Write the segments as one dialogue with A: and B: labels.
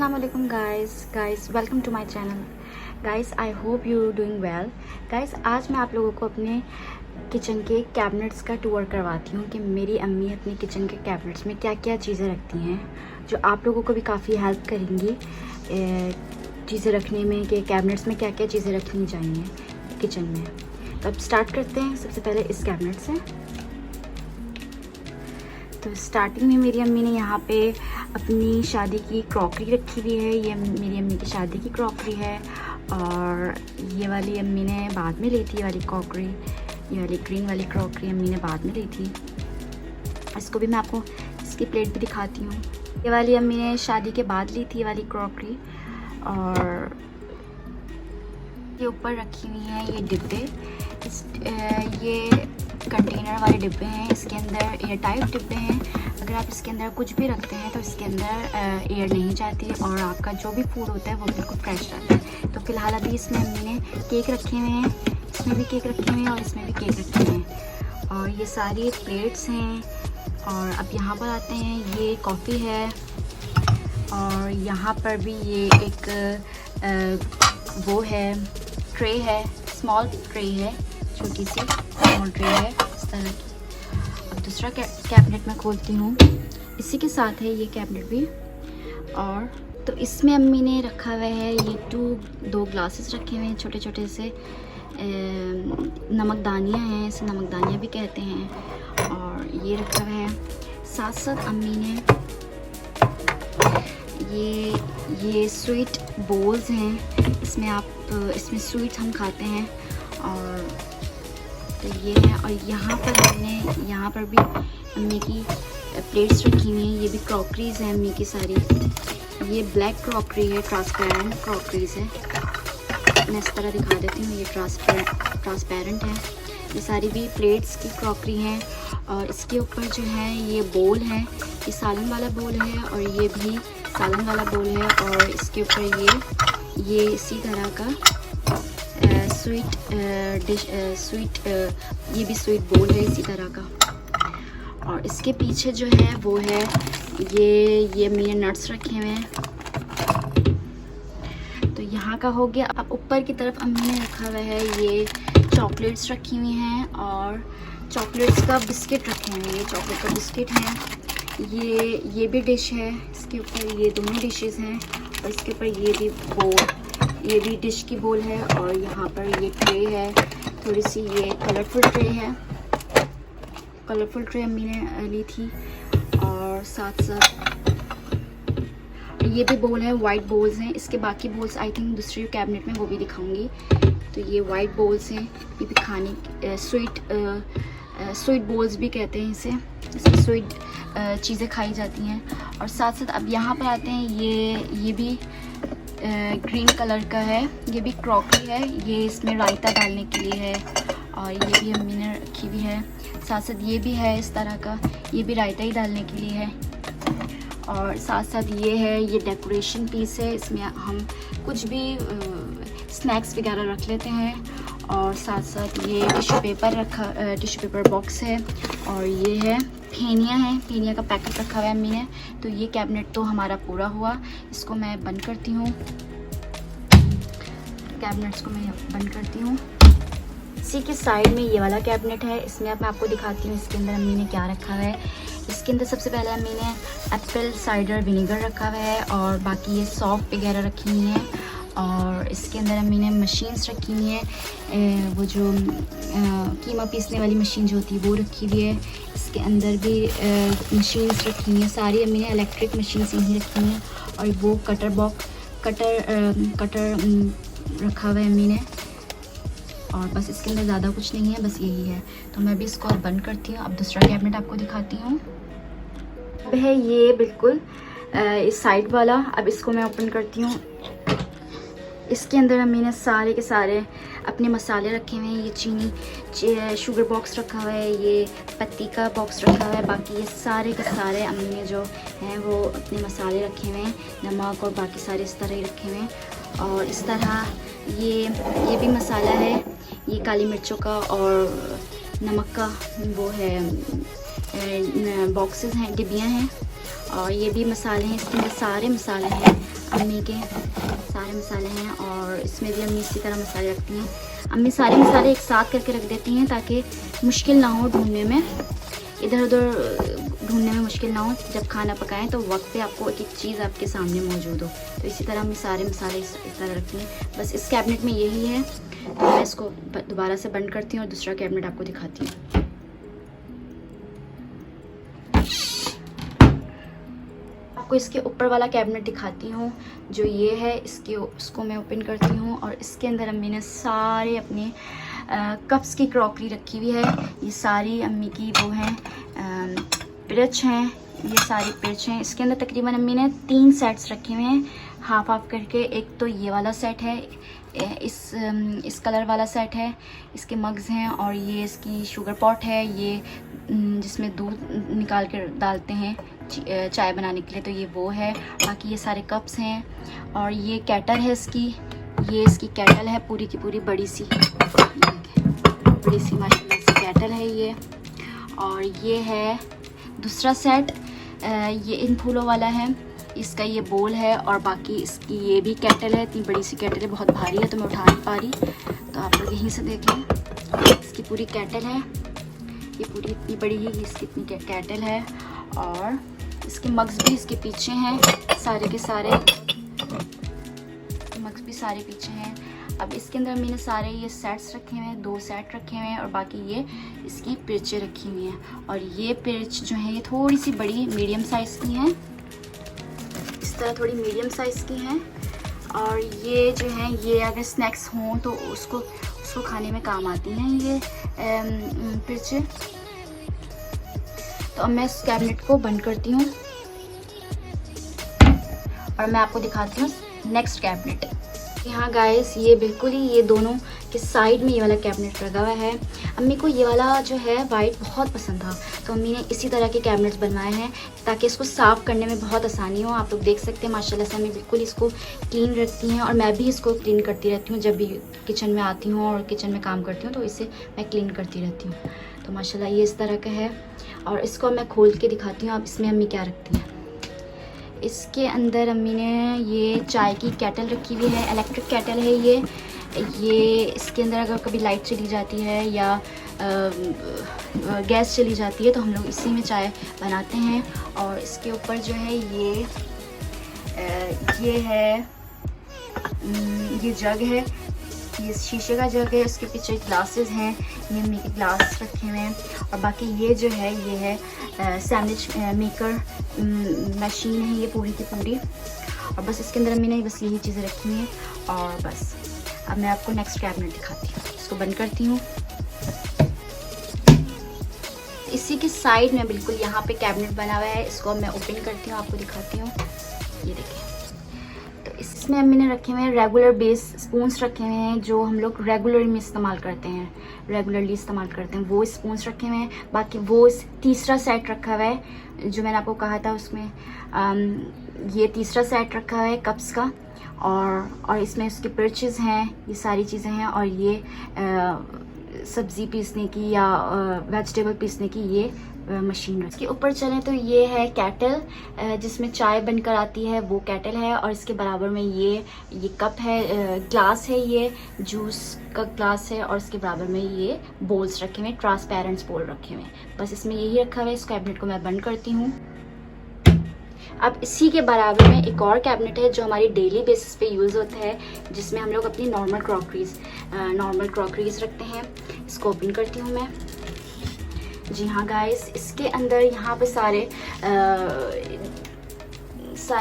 A: Assalamualaikum guys, welcome to my channel guys. I hope you doing well guys. आज मैं आप लोगों को अपने किचन के कैबिनेट्स का टूर करवाती हूँ कि मेरी अम्मी अपने किचन के कैबिनेट्स में क्या क्या चीज़ें रखती हैं जो आप लोगों को भी काफ़ी हेल्प करेंगी चीज़ें रखने में, कि कैबिनेट्स में क्या क्या चीज़ें रखनी चाहिए किचन में। तो अब स्टार्ट करते हैं सबसे पहले इस कैबिनेट से। तो स्टार्टिंग में मेरी अम्मी ने यहाँ पे अपनी शादी की क्रॉकरी रखी हुई है। ये मेरी अम्मी की शादी की क्रॉकरी है और ये वाली अम्मी ने बाद में ली थी, ये वाली क्रॉकरी, ये वाली ग्रीन वाली क्रॉकरी अम्मी ने बाद में ली थी। इसको भी मैं आपको इसकी प्लेट भी दिखाती हूँ। ये वाली अम्मी ने शादी के बाद ली थी, ये वाली क्रॉकरी। और ये ऊपर रखी हुई हैं ये डिब्बे, ये कंटेनर वाले डिब्बे हैं। इसके अंदर एयर टाइट डिब्बे हैं। अगर आप इसके अंदर कुछ भी रखते हैं तो इसके अंदर एयर नहीं जाती और आपका जो भी फूड होता है वो बिल्कुल फ्रेश रहता है। तो फिलहाल अभी इसमें अम्मी ने केक रखे हुए हैं, इसमें भी केक रखे हुए हैं और इसमें भी केक रखे हुए हैं। और ये सारी प्लेट्स हैं। और अब यहाँ पर आते हैं, ये कॉफ़ी है और यहाँ पर भी ये एक वो है, ट्रे है, स्मॉल ट्रे है, छोटी सी स्मॉल ट्रे है इस तरह की। अब दूसरा कैबिनेट मैं खोलती हूँ, इसी के साथ है ये कैबिनेट भी। और तो इसमें अम्मी ने रखा हुआ है ये दो ग्लासेस रखे हुए हैं, छोटे छोटे से नमकदानियाँ हैं, इसे नमकदानियाँ भी कहते हैं। और ये रखा हुआ है। साथ साथ अम्मी ने ये स्वीट बोल्स हैं, इसमें स्वीट्स हम खाते हैं। और तो ये है। और यहाँ पर भी अम्मी की प्लेट्स रखी हुई हैं। ये भी क्रॉकरीज हैं अम्मी की सारी। ये ब्लैक क्रॉकरी है, ट्रांसपेरेंट क्रॉकरीज है। मैं इस तरह दिखा देती हूँ, ये ट्रांसपेरेंट है। ये सारी भी प्लेट्स की क्रॉकरी हैं। और इसके ऊपर जो है ये बोल है, ये सालन वाला बोल है और ये भी सालन वाला बोल है। और इसके ऊपर ये इसी तरह का स्वीट डिश, ये भी स्वीट बोल है इसी तरह का। और इसके पीछे जो है वो है ये अम्मी ने नट्स रखे हुए हैं। तो यहाँ का हो गया। अब ऊपर की तरफ अम्मी ने रखा हुआ है, ये चॉकलेट्स रखी हुई हैं और चॉकलेट्स का बिस्किट रखे हुए हैं। ये चॉकलेट का बिस्किट है। ये भी डिश है, इसके ऊपर ये दोनों डिशेस हैं। और इसके ऊपर ये भी बोल, ये भी डिश की बोल है। और यहाँ पर ये ट्रे है, थोड़ी सी ये कलरफुल ट्रे है, कलरफुल ट्रे अम्मी ने ली थी। और साथ साथ ये भी बोल है, वाइट बोल्स हैं। इसके बाकी बोल्स आई थिंक दूसरी कैबिनेट में वो भी दिखाऊंगी। तो ये वाइट बोल्स हैं, ये भी खाने स्वीट बोल्स भी कहते हैं इसे, इसमें स्वीट चीज़ें खाई जाती हैं। और साथ साथ अब यहाँ पर आते हैं, ये भी ग्रीन कलर का है, ये भी क्रॉकरी है। ये इसमें रायता डालने के लिए है और ये भी अम्मी ने रखी हुई है। साथ साथ ये भी है इस तरह का, ये भी रायता ही डालने के लिए है। और साथ साथ ये है, ये डेकोरेशन पीस है, इसमें हम कुछ भी स्नैक्स वगैरह रख लेते हैं। और साथ साथ ये टिश्यू पेपर बॉक्स है। और ये है फेनियाँ हैं, फेनिया का पैकेट रखा हुआ है अम्मी ने। तो ये कैबिनेट तो हमारा पूरा हुआ। इसको मैं बंद करती हूँ, कैबिनेट्स को मैं बंद करती हूँ। इसी के साइड में ये वाला कैबिनेट है, इसमें अब मैं आपको दिखाती हूँ इसके अंदर अम्मी ने क्या रखा हुआ है। इसके अंदर सबसे पहले अम्मी ने एप्पल साइडर विनेगर रखा हुआ है और बाकी ये सॉफ्ट वगैरह रखी हुई हैं। और इसके अंदर अम्मी ने मशीन्स रखी हुई हैं, वो जो कीमा पीसने वाली मशीन जो होती है वो रखी हुई है। इसके अंदर भी मशीन्स रखी हुई हैं, सारी अम्मी ने इलेक्ट्रिक मशीन्स यहीं रखी हुई हैं। और वो कटर रखा हुआ है अम्मी ने। और बस इसके अंदर ज़्यादा कुछ नहीं है, बस यही है। तो मैं भी इसको अब बंद करती हूँ। अब दूसरा कैबिनेट आपको दिखाती हूँ। अब है ये बिल्कुल इस साइड वाला। अब इसको मैं ओपन करती हूँ। इसके अंदर अम्मी ने सारे के सारे अपने मसाले रखे हुए हैं। ये चीनी शुगर बॉक्स रखा हुआ है, ये पत्ती का बॉक्स रखा हुआ है। बाकी ये सारे के सारे अम्मी ने जो हैं वो अपने मसाले रखे हुए हैं, नमक और बाकी सारे इस तरह ही रखे हुए हैं। और इस तरह ये भी मसाला है, ये काली मिर्चों का और नमक का वो है, बॉक्सेस हैं, डिब्बियाँ हैं। और ये भी मसाले हैं, इसके अंदर सारे मसाले हैं। अम्मी के सारे मसाले हैं और इसमें भी अम्मी इसी तरह मसाले रखती हैं। अम्मी सारे मसाले एक साथ करके रख देती हैं ताकि मुश्किल ना हो ढूंढने में, इधर उधर ढूंढने में मुश्किल ना हो। जब खाना पकाएं तो वक्त पे आपको एक एक चीज़ आपके सामने मौजूद हो। तो इसी तरह अम्मी सारे मसाले इस तरह रखती हैं। बस इस कैबिनेट में यही है, तो मैं इसको दोबारा से बंद करती हूँ और दूसरा कैबिनेट आपको दिखाती हूँ। आपको इसके ऊपर वाला कैबिनेट दिखाती हूँ जो ये है। इसको मैं ओपन करती हूँ और इसके अंदर अम्मी ने सारे अपने कप्स की क्रॉकरी रखी हुई है। ये सारी अम्मी की वो हैं पिरच हैं, ये सारी पिरच हैं। इसके अंदर तकरीबन अम्मी ने 3 सेट्स रखे हुए हैं हाफ हाफ करके। एक तो ये वाला सेट है, इस कलर वाला सेट है, इसके मग्स हैं और ये इसकी शुगर पॉट है, ये जिसमें दूध निकाल कर डालते हैं चाय बनाने के लिए, तो ये वो है। बाकी ये सारे कप्स हैं और ये कैटल है इसकी, ये इसकी कैटल है पूरी की पूरी बड़ी सी माशाल्लाह से कैटल है ये। और ये है दूसरा सेट, ये इन फूलों वाला है, इसका ये बोल है। और बाकी इसकी ये भी कैटल है, इतनी बड़ी सी कैटल है, बहुत भारी है तो मैं उठा नहीं पा रही, तो आप लोग यहीं से देखें। इसकी पूरी कैटल है, ये पूरी इतनी बड़ी ही इसकी इतनी कैटल है। और इसके मग्स भी इसके पीछे हैं, सारे के सारे मग्स भी सारे पीछे हैं। अब इसके अंदर मैंने सारे ये सेट्स रखे हुए हैं, 2 सेट रखे हुए हैं और बाकी ये इसकी पिरचें रखी हुई हैं। और ये पिरच जो है ये थोड़ी सी बड़ी मीडियम साइज़ की हैं, इस तरह थोड़ी मीडियम साइज़ की हैं। और ये जो है ये अगर स्नैक्स हों तो उसको खाने में काम आती हैं ये पिरचें। तो अब मैं इस कैबिनेट को बंद करती हूँ और मैं आपको दिखाती हूँ नेक्स्ट कैबिनेट। यहाँ गाइस ये बिल्कुल ही ये दोनों के साइड में ये वाला कैबिनेट लगा हुआ है। अम्मी को ये वाला जो है वाइट बहुत पसंद था, तो अम्मी ने इसी तरह के कैबिनेट्स बनवाए हैं ताकि इसको साफ़ करने में बहुत आसानी हो। आप लोग देख सकते हैं माशाल्लाह से अम्मी बिल्कुल इसको क्लीन रखती हैं और मैं भी इसको क्लीन करती रहती हूँ। जब भी किचन में आती हूँ और किचन में काम करती हूँ तो इसे मैं क्लीन करती रहती हूँ। तो माशाल्लाह ये इस तरह का है और इसको मैं खोल के दिखाती हूँ। अब इसमें अम्मी क्या रखती हैं। इसके अंदर अम्मी ने ये चाय की केटल रखी हुई है, इलेक्ट्रिक केटल है ये इसके अंदर अगर कभी लाइट चली जाती है या गैस चली जाती है तो हम लोग इसी में चाय बनाते हैं। और इसके ऊपर जो है ये है ये जग है, ये शीशे का जग है, उसके पीछे ग्लासेस हैं, ये अम्मी के ग्लास रखे हुए हैं। और बाकी ये जो है ये है सैंडविच मेकर मशीन है ये पूरी की पूरी। और बस इसके अंदर अम्मी ने बस यही चीज़ें रखी हैं। और बस अब मैं आपको नेक्स्ट कैबिनेट दिखाती हूँ, इसको बंद करती हूँ। इसी के साइड में बिल्कुल यहाँ पे कैबिनेट बना हुआ है, इसको मैं ओपन करती हूँ, आपको दिखाती हूँ। ये देखिए, तो इसमें अम्मी ने रखे हुए हैं रेगुलर बेस स्पून्स रखे हुए हैं जो हम लोग रेगुलर में इस्तेमाल करते हैं, रेगुलरली इस्तेमाल करते हैं, वो स्पून्स रखे हुए हैं। बाकी वो तीसरा सेट रखा हुआ है जो मैंने आपको कहा था उसमें ये तीसरा सेट रखा हुआ है कप्स का। और इसमें उसके पर्चेस हैं, ये सारी चीज़ें हैं। और ये सब्ज़ी पीसने की या वेजिटेबल पीसने की ये मशीन। इसके ऊपर चलें तो ये है केटल जिसमें चाय बनकर आती है, वो केटल है। और इसके बराबर में ये कप है, ग्लास है, ये जूस का ग्लास है। और इसके बराबर में ये बोल्स रखे हुए हैं, ट्रांसपेरेंट बोल रखे हुए हैं। बस इसमें यही रखा हुआ है। इस कैबिनेट को मैं बंद करती हूँ। अब इसी के बराबर में एक और कैबिनेट है जो हमारी डेली बेसिस पे यूज़ होता है, जिसमें हम लोग अपनी नॉर्मल क्रॉकरीज रखते हैं। इसको ओपन करती हूँ मैं। जी हाँ गाइस, इसके अंदर यहाँ पे सारे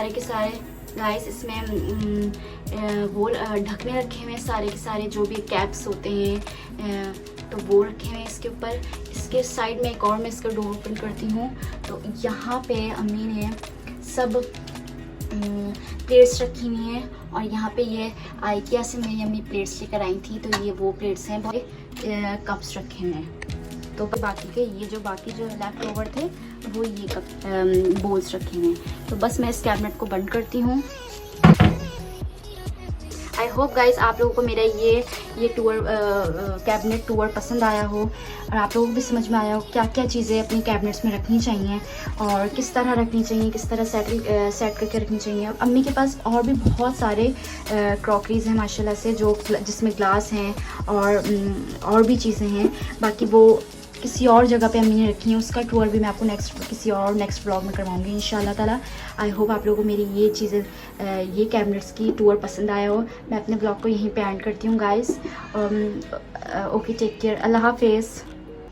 A: के सारे गाइस इसमें वो ढकने रखे हुए हैं, सारे के सारे जो भी कैप्स होते हैं तो वो रखे हुए हैं इसके ऊपर। इसके साइड में एक और मैं इसका डोर ओपन करती हूँ तो यहाँ पे अम्मी ने सब प्लेट्स रखी हुई हैं। और यहाँ पे ये आइकिया से मेरी अम्मी प्लेट्स लेकर आई थी, तो ये वो प्लेट्स हैं, बहुत कप्स रखे हुए हैं। तो बाकी जो लेफ्ट ओवर थे वो ये कप बोल्स रखे हुए हैं। तो बस मैं इस कैबिनेट को बंद करती हूँ। आई आई होप गाइज आप लोगों को मेरा ये टूर कैबिनेट टूर पसंद आया हो और आप लोगों को भी समझ में आया हो क्या क्या चीज़ें अपनी कैबिनेट्स में रखनी चाहिए और किस तरह रखनी चाहिए, किस तरह सेट करके रखनी चाहिए। अम्मी के पास और भी बहुत सारे क्रॉकरीज हैं माशाल्लाह से, जो जिसमें ग्लास हैं और भी चीज़ें हैं। बाकी वो किसी और जगह पे अम्मी ने रखी है, उसका टूर भी मैं आपको नेक्स्ट व्लॉग में करवाऊंगी इंशाल्लाह ताला। आई होप आप लोगों को मेरी ये चीज़ें ये कैबिनेट्स की टूर पसंद आया हो। मैं अपने ब्लॉग को यहीं पे एंड करती हूँ गाइस। ओके, टेक केयर, अल्लाह हाफिज़।